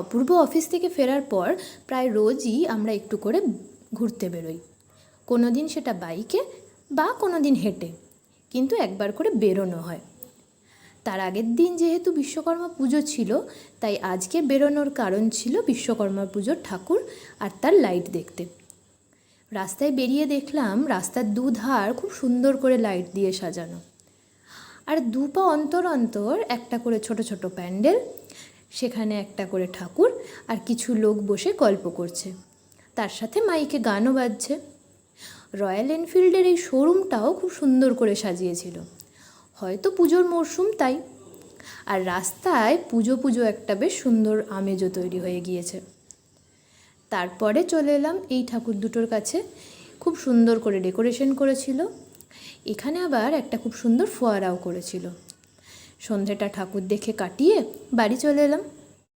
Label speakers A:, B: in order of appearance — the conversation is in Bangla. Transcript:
A: অপূর্ব অফিস থেকে ফেরার পর প্রায় রোজই আমরা একটু করে ঘুরতে বেরোই। কোনো দিন সেটা বাইকে বা কোনো দিন হেঁটে, কিন্তু একবার করে বেরোনো হয়। তার আগের দিন যেহেতু বিশ্বকর্মা পুজো ছিল, তাই আজকে বেরোনোর কারণ ছিল বিশ্বকর্মা পুজোর ঠাকুর আর তার লাইট দেখতে। রাস্তায় বেরিয়ে দেখলাম রাস্তার দুধার খুব সুন্দর করে লাইট দিয়ে সাজানো, আর দুপা অন্তর অন্তর একটা করে ছোট ছোট প্যান্ডেল, সেখানে একটা করে ঠাকুর আর কিছু লোক বসে গল্প করছে, তার সাথে মাইকে গানও বাজছে। রয়্যাল এনফিল্ডের এই শোরুমটাও খুব সুন্দর করে সাজিয়েছিল, হয়তো পুজোর মরশুম তাই। আর রাস্তায় পুজো পুজো একটা বেশ সুন্দর আমেজও তৈরি হয়ে গিয়েছে। তারপরে চলে এলাম এই ঠাকুর দুটোর কাছে, খুব সুন্দর করে ডেকোরেশন করেছিল। এখানে আবার একটা খুব সুন্দর ফোয়ারাও করেছিল। সন্ধেটা ঠাকুর দেখে কাটিয়ে বাড়ি চলে এলাম।